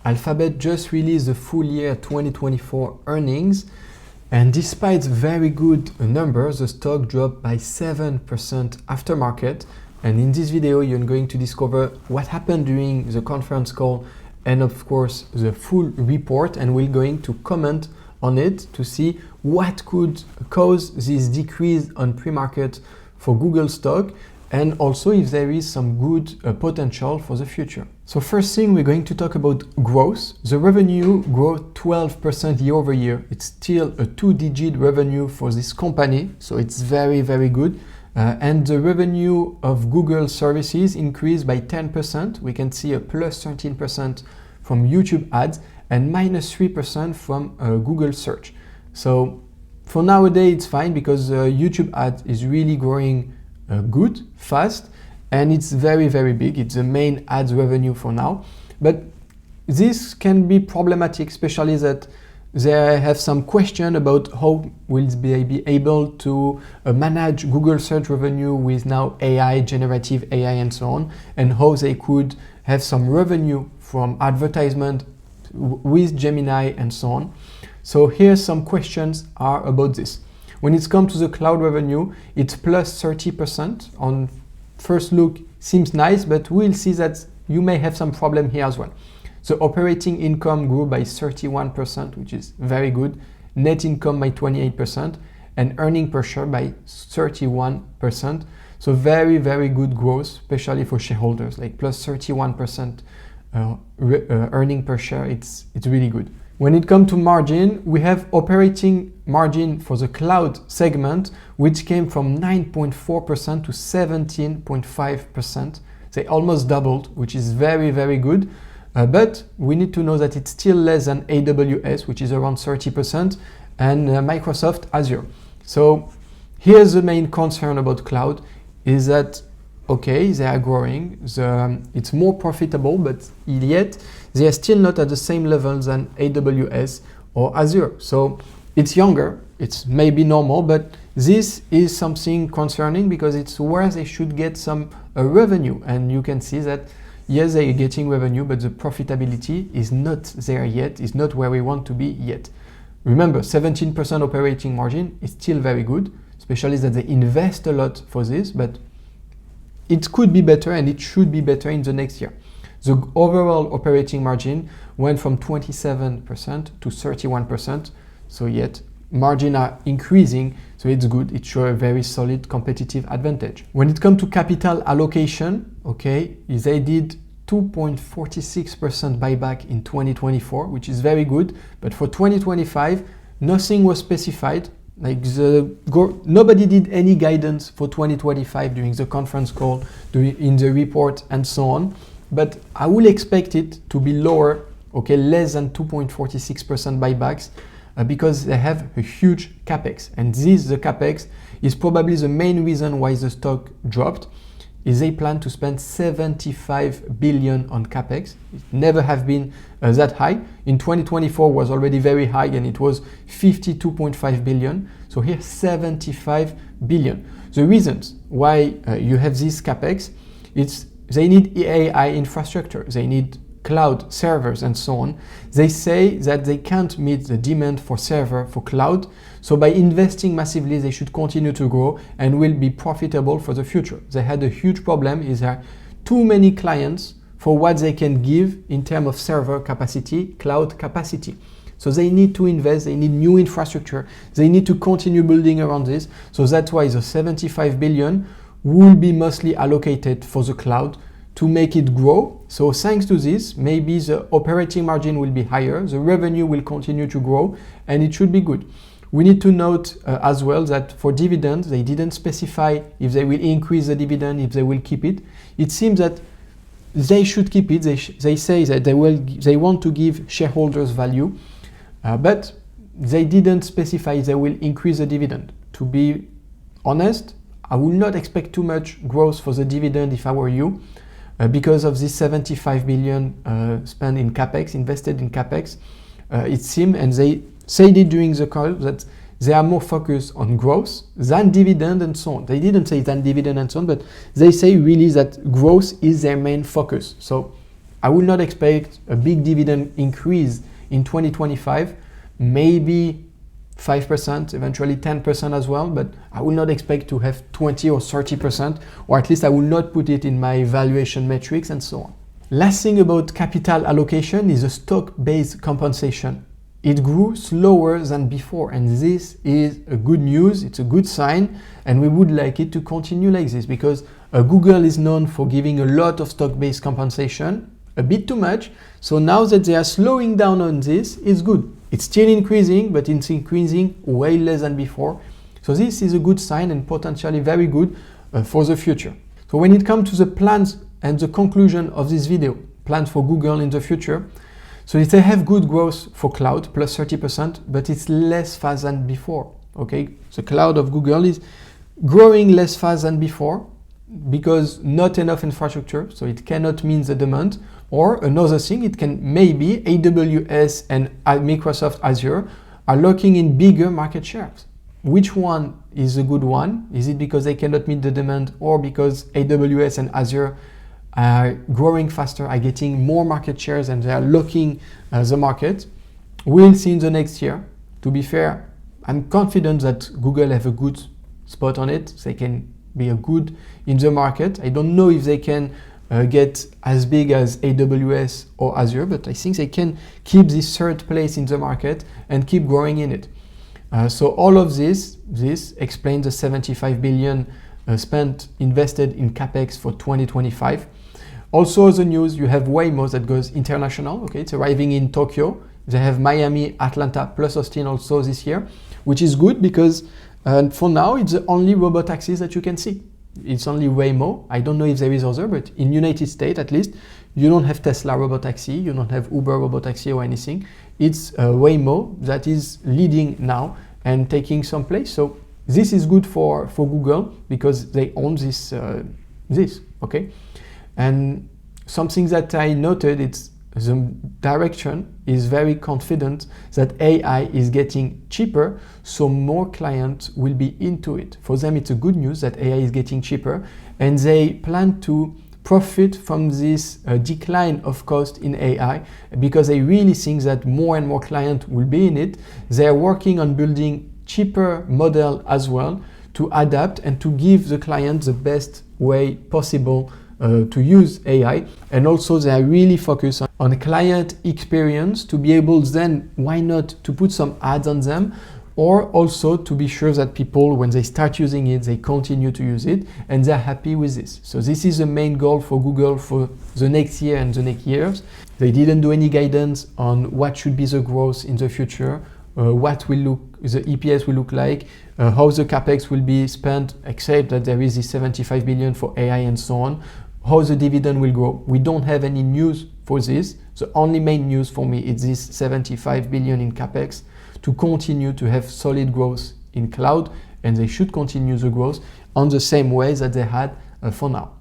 Alphabet just released the full year 2024 earnings, and despite very good numbers, the stock dropped by 7% after market. And in this video, you're going to discover what happened during the conference call and of course the full report, and we're going to comment on it to see what could cause this decrease on pre-market for Google stock, and also if there is some good potential for the future. So first thing, we're going to talk about growth. The revenue grew 12% year over year. It's still a two-digit revenue for this company, so it's very, very good. And the revenue of Google services increased by 10%. We can see a plus 13% from YouTube ads and minus 3% from Google search. So for nowadays, it's fine because YouTube ads is really growing good, fast, and it's very, very big. It's the main ads revenue for now. But this can be problematic, especially that they have some question about how will they be able to manage Google search revenue with now AI, generative AI and so on, and how they could have some revenue from advertisement with Gemini and so on. So here some questions are about this. When it comes to the cloud revenue, it's plus 30%. On first look, seems nice, but we'll see that you may have some problem here as well. So operating income grew by 31%, which is very good. Net income by 28% and earning per share by 31%. So very, very good growth, especially for shareholders, like plus 31% earning per share. It's really good. When it comes to margin, we have operating margin for the cloud segment, which came from 9.4% to 17.5%. They almost doubled, which is very, very good. But we need to know that it's still less than AWS, which is around 30%, and Microsoft Azure. So here's the main concern about cloud is that, okay, they are growing, it's more profitable, but yet they are still not at the same level than AWS or Azure. So it's younger, it's maybe normal, but this is something concerning because it's where they should get some revenue. And you can see that yes, they are getting revenue, but the profitability is not there yet, is not where we want to be yet. Remember, 17% operating margin is still very good, especially that they invest a lot for this, but it could be better and it should be better in the next year. The overall operating margin went from 27% to 31%, so yet margin are increasing, so it's good. It shows a very solid competitive advantage. When it comes to capital allocation, okay, they did 2.46% buyback in 2024, which is very good. But for 2025, nothing was specified. Like nobody did any guidance for 2025 during the conference call, in the report and so on. But I will expect it to be lower, okay, less than 2.46% buybacks. Because they have a huge capex, and the capex is probably the main reason why the stock dropped. Is they plan to spend 75 billion on capex. It never have been that high. In 2024 was already very high, and it was 52.5 billion. So here 75 billion. The reasons why you have this capex, it's they need AI infrastructure, they need cloud servers and so on. They say that they can't meet the demand for server for cloud. So by investing massively, they should continue to grow and will be profitable for the future. They had a huge problem is there too many clients for what they can give in terms of server capacity, cloud capacity. So they need to invest, they need new infrastructure, they need to continue building around this. So that's why the 75 billion will be mostly allocated for the cloud to make it grow. So thanks to this, maybe the operating margin will be higher, the revenue will continue to grow, and it should be good. We need to note as well that for dividends, they didn't specify if they will increase the dividend, if they will keep it. It seems that they should keep it. They say that they want to give shareholders value, but they didn't specify if they will increase the dividend. To be honest, I would not expect too much growth for the dividend if I were you. Because of this 75 billion spent in capex, invested in capex, it seems, and they said it during the call, that they are more focused on growth than dividend and so on. They didn't say than dividend and so on, but they say really that growth is their main focus. So I will not expect a big dividend increase in 2025, maybe 5%, eventually 10% as well, but I will not expect to have 20 or 30%, or at least I will not put it in my valuation metrics and so on. Last thing about capital allocation is a stock-based compensation. It grew slower than before, and this is a good news, it's a good sign, and we would like it to continue like this because Google is known for giving a lot of stock-based compensation, a bit too much, so now that they are slowing down on this, it's good. It's still increasing, but it's increasing way less than before. So this is a good sign and potentially very good for the future. So when it comes to the plans and the conclusion of this video, plans for Google in the future, so they have good growth for cloud, plus 30%, but it's less fast than before, okay? The cloud of Google is growing less fast than before because not enough infrastructure, so it cannot meet the demand. Or another thing, it can maybe AWS and Microsoft Azure are locking in bigger market shares. Which one is a good one? Is it because they cannot meet the demand or because AWS and Azure are growing faster, are getting more market shares and they are locking the market? We'll see in the next year. To be fair, I'm confident that Google have a good spot on it. They can be a good in the market. I don't know if they can get as big as AWS or Azure, but I think they can keep this third place in the market and keep growing in it. So all of this explains the 75 billion invested in Capex for 2025. Also the news, you have Waymo that goes international, okay, it's arriving in Tokyo. They have Miami, Atlanta, plus Austin also this year, which is good because for now it's the only robotaxis that you can see. It's only Waymo. I don't know if there is other, but in United States at least, you don't have Tesla robotaxi, you don't have Uber robotaxi or anything. It's Waymo that is leading now and taking some place. So this is good for Google because they own this, okay? And something that I noted, it's the direction is very confident that AI is getting cheaper, so more clients will be into it. For them, it's a good news that AI is getting cheaper, and they plan to profit from this decline of cost in AI because they really think that more and more clients will be in it. They're working on building cheaper model as well to adapt and to give the client the best way possible to use AI, and also they are really focused on client experience to be able then, why not, to put some ads on them, or also to be sure that people, when they start using it, they continue to use it and they're happy with this. So this is the main goal for Google for the next year and the next years. They didn't do any guidance on what should be the growth in the future, what will the EPS will look like, how the capex will be spent, except that there is this 75 billion for AI and so on, how the dividend will grow. We don't have any news for this. The only main news for me is this 75 billion in capex to continue to have solid growth in cloud, and they should continue the growth on the same way that they had for now.